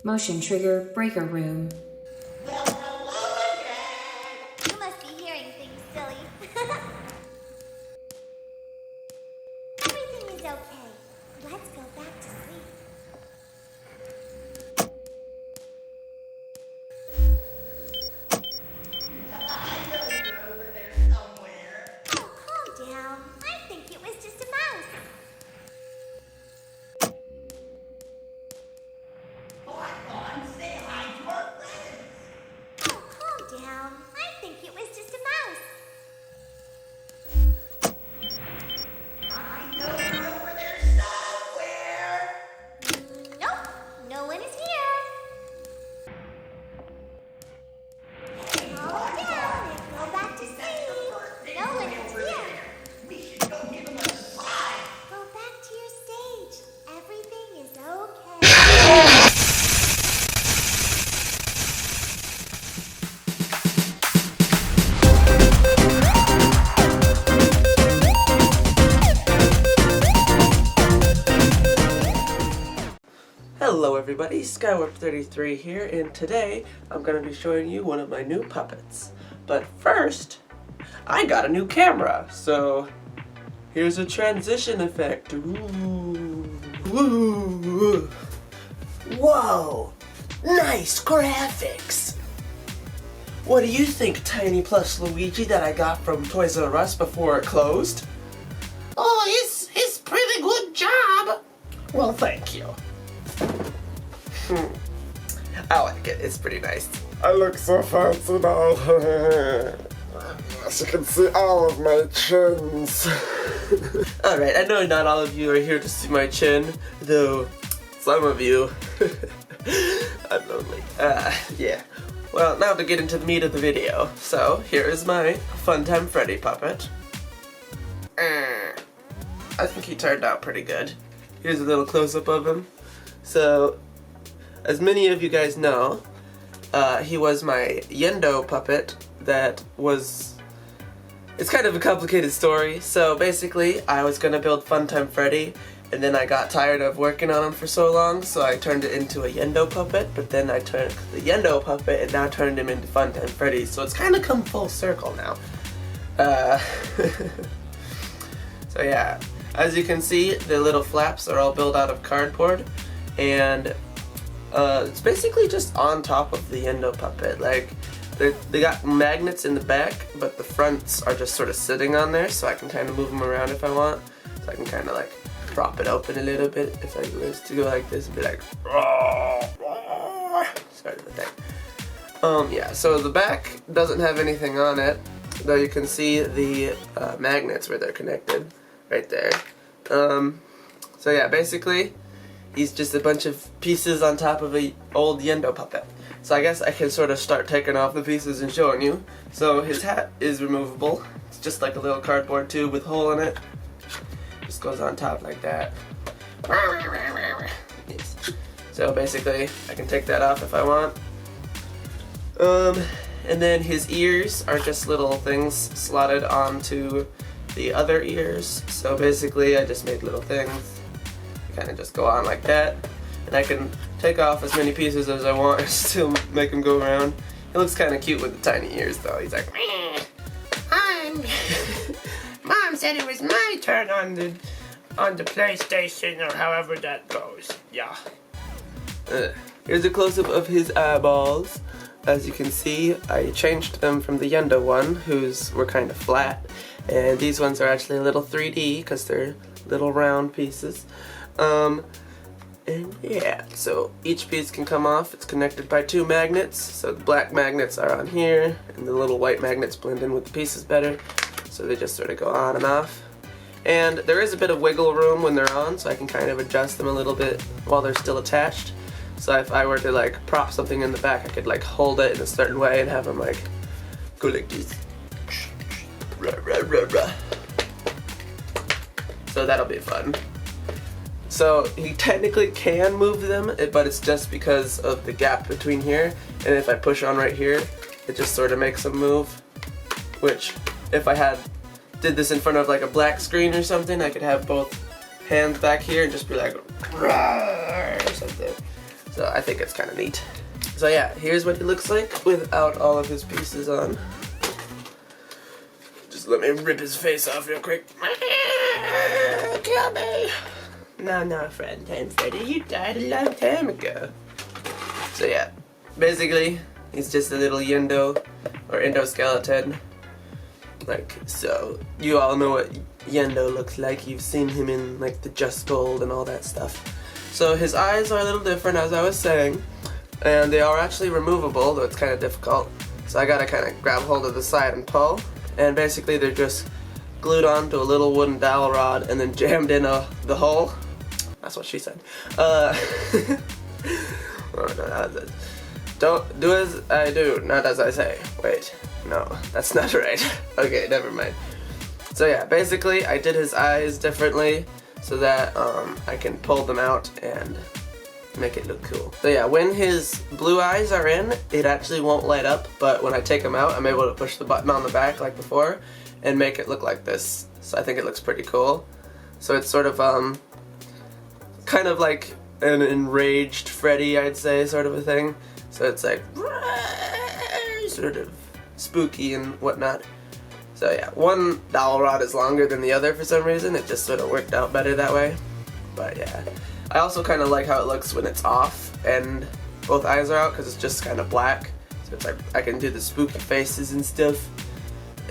Motion trigger breaker room. Well, hello again! You must be hearing things, silly. Everything is okay. Let's go back to sleep. I know you're over there somewhere. Oh, calm down. I think it was just a mouse. Blackbond, say hi to our friends. Oh, calm down. I think it was just a mouse. I know you're over there somewhere. Nope, no one is here. Calm down and go back to sleep. No one is here. We should go give him a surprise. Go back to your stage. Everything is okay. Hello everybody, Skywarp33 here, and today I'm going to be showing you one of my new puppets. But first, I got a new camera, so here's a transition effect. Ooh. Ooh. Whoa! Nice graphics! What do you think, Tiny Plus Luigi, that I got from Toys R Us before it closed? Oh, it's pretty good job! Well, thank you. I like it, it's pretty nice. I look so fancy now. As you can see all of my chins. Alright, I know not all of you are here to see my chin, though some of you. I'm lonely. Yeah. Well, now to get into the meat of the video. So, here is my Funtime Freddy puppet. I think he turned out pretty good. Here's a little close-up of him. So, as many of you guys know, he was my Yendo puppet that was... It's kind of a complicated story. So basically, I was gonna build Funtime Freddy, and then I got tired of working on him for so long, so I turned it into a Yendo puppet, but then I turned the Yendo puppet and now turned him into Funtime Freddy, so it's kind of come full circle now. So yeah, as you can see, the little flaps are all built out of cardboard, and it's basically just on top of the Yendo puppet. Like, they got magnets in the back, but the fronts are just sort of sitting on there, so I can kind of move them around if I want. So I can kind of like prop it open a little bit if I was to go like this and be like, sort of a thing. Yeah, so the back doesn't have anything on it, though you can see the magnets where they're connected right there. So yeah, basically, he's just a bunch of pieces on top of an old Yendo puppet. So I guess I can sort of start taking off the pieces and showing you. So his hat is removable. It's just like a little cardboard tube with a hole in it. Just goes on top like that. Yes. So basically, I can take that off if I want. And then his ears are just little things slotted onto the other ears. So basically, I just made little things. Kind of just go on like that, and I can take off as many pieces as I want and still make him go around. He looks kind of cute with the tiny ears though. He's like, Mom said it was my turn on the PlayStation, or however that goes. Yeah. Here's a close-up of his eyeballs. As you can see, I changed them from the Yendo one, whose were kind of flat, and these ones are actually a little 3D because they're little round pieces. And yeah, so each piece can come off. It's connected by 2 magnets, so the black magnets are on here, and the little white magnets blend in with the pieces better, so they just sort of go on and off. And there is a bit of wiggle room when they're on, so I can kind of adjust them a little bit while they're still attached. So if I were to like prop something in the back, I could like hold it in a certain way and have them like go like this. So that'll be fun. So he technically can move them, but it's just because of the gap between here, and if I push on right here, it just sort of makes them move, which if I did this in front of like a black screen or something, I could have both hands back here and just be like or something. So I think it's kind of neat. So yeah, here's what he looks like without all of his pieces on. Just let me rip his face off real quick. Kill me! No, Funtime Freddy, you died a long time ago. So yeah, basically, he's just a little Yendo, or endoskeleton. Like, so, you all know what Yendo looks like. You've seen him in, like, the Just Gold and all that stuff. So his eyes are a little different, as I was saying. And they are actually removable, though it's kind of difficult. So I gotta kind of grab hold of the side and pull. And basically they're just glued onto a little wooden dowel rod and then jammed in the hole. That's what she said. Oh, no, don't do as I do, not as I say. Wait, no, that's not right. Okay, never mind. So yeah, basically I did his eyes differently so that I can pull them out and make it look cool. So yeah, when his blue eyes are in, it actually won't light up, but when I take them out, I'm able to push the button on the back like before and make it look like this. So I think it looks pretty cool. So it's sort of kind of like an enraged Freddy, I'd say, sort of a thing. So it's like sort of spooky and whatnot. So yeah, one dowel rod is longer than the other for some reason. It just sort of worked out better that way. But yeah, I also kind of like how it looks when it's off and both eyes are out because it's just kind of black. So it's like I can do the spooky faces and stuff,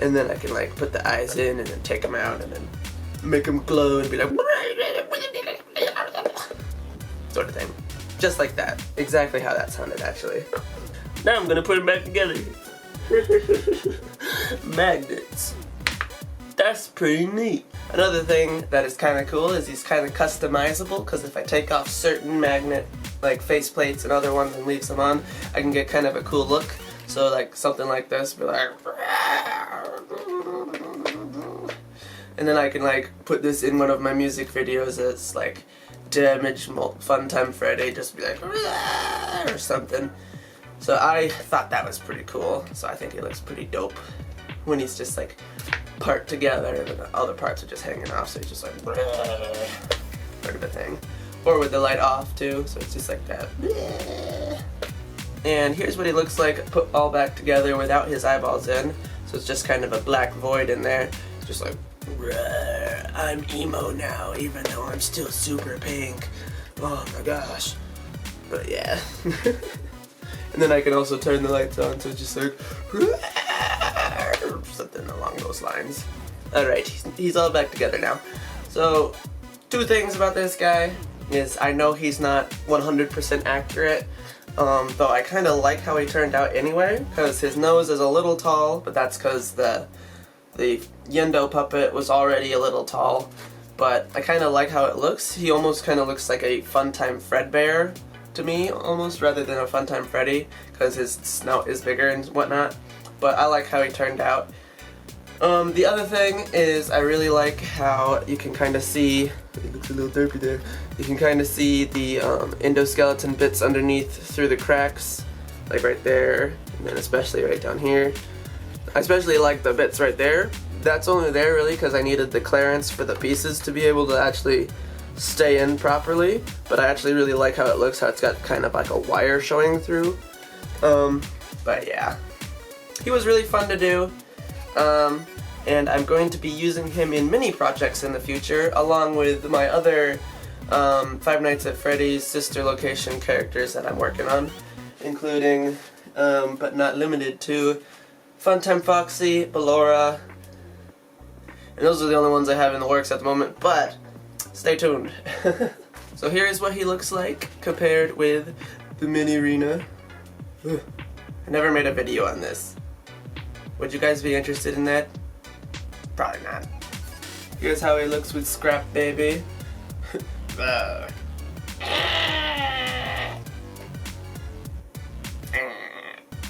and then I can like put the eyes in and then take them out and then make them glow and be like sort of thing. Just like that. Exactly how that sounded actually. Now I'm gonna put them back together. Magnets. That's pretty neat. Another thing that is kind of cool is he's kind of customizable, because if I take off certain magnet like face plates and other ones and leave some on, I can get kind of a cool look. So like something like this, be like, and then I can like put this in one of my music videos as like damaged Funtime Freddy, just be like or something. So I thought that was pretty cool. So I think it looks pretty dope when he's just like part together and then the other parts are just hanging off, so he's just like sort of a thing. Or with the light off too, so it's just like that. And here's what he looks like put all back together without his eyeballs in. So it's just kind of a black void in there. It's just like, I'm emo now, even though I'm still super pink. Oh my gosh. But yeah. And then I can also turn the lights on, so it's just like something along those lines. Alright, he's all back together now. So, two things about this guy is I know he's not 100% accurate, though I kind of like how he turned out anyway, because his nose is a little tall, but that's because the Yendo puppet was already a little tall. But I kind of like how it looks. He almost kind of looks like a Funtime Fredbear to me, almost, rather than a Funtime Freddy, because his snout is bigger and whatnot. But I like how he turned out. The other thing is I really like how you can kind of see, it looks a little derpy there, you can kind of see the endoskeleton bits underneath through the cracks, like right there, and then especially right down here. I especially like the bits right there. That's only there really because I needed the clearance for the pieces to be able to actually stay in properly, but I actually really like how it looks, how it's got kind of like a wire showing through. But yeah, he was really fun to do. And I'm going to be using him in mini projects in the future, along with my other Five Nights at Freddy's sister location characters that I'm working on, including, but not limited to, Funtime Foxy, Ballora, and those are the only ones I have in the works at the moment, but stay tuned. So here's what he looks like compared with the mini arena. I never made a video on this. Would you guys be interested in that? Probably not. Here's how he looks with Scrap Baby.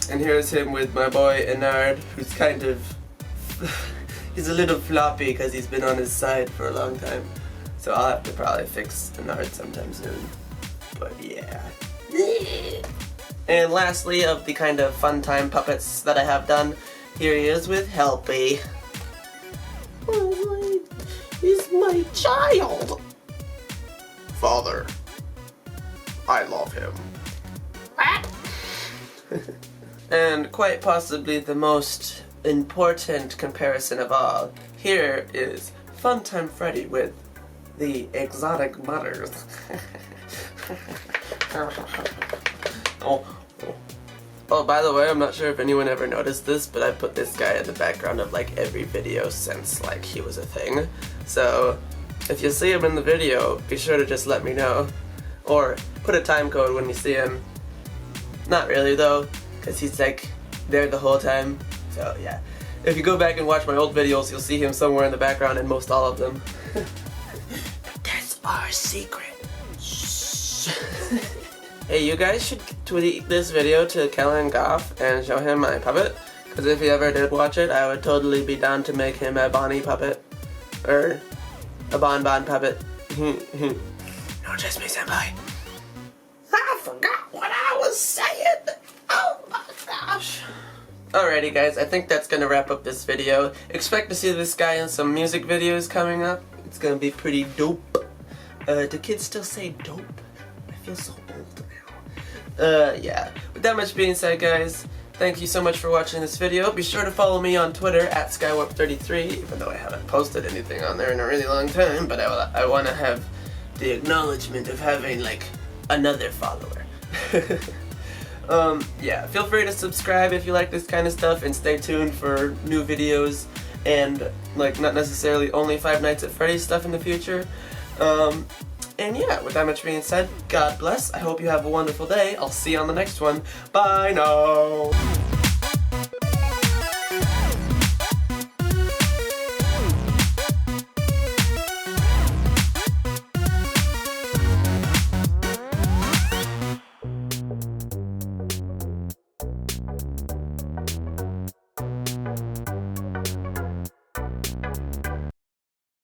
And here's him with my boy Enard, who's kind of... he's a little floppy because he's been on his side for a long time. So I'll have to probably fix Enard sometime soon. But yeah. And lastly, of the kind of Funtime puppets that I have done, here he is with Helpy. Oh, he's my child. Father, I love him. And quite possibly the most important comparison of all, here is Funtime Freddy with the exotic mutters. Oh, by the way, I'm not sure if anyone ever noticed this, but I put this guy in the background of like every video since like he was a thing. So if you see him in the video, be sure to just let me know. Or put a time code when you see him. Not really though, because he's like there the whole time. So yeah. If you go back and watch my old videos, you'll see him somewhere in the background in most all of them. That's our secret. Shh. Hey, you guys should tweet this video to Kellen Goff and show him my puppet. Because if he ever did watch it, I would totally be down to make him a Bonnie puppet. Or a Bon Bon puppet. No, just me, senpai. I forgot what I was saying. Oh my gosh. Alrighty guys, I think that's gonna wrap up this video. Expect to see this guy in some music videos coming up. It's gonna be pretty dope. Do kids still say dope? I feel so old now. Yeah. With that much being said, guys, thank you so much for watching this video. Be sure to follow me on Twitter at SkyWarp33, even though I haven't posted anything on there in a really long time, but I want to have the acknowledgement of having, like, another follower. Yeah, feel free to subscribe if you like this kind of stuff, and stay tuned for new videos and, like, not necessarily only Five Nights at Freddy's stuff in the future. And yeah, with that much being said, God bless. I hope you have a wonderful day. I'll see you on the next one. Bye now!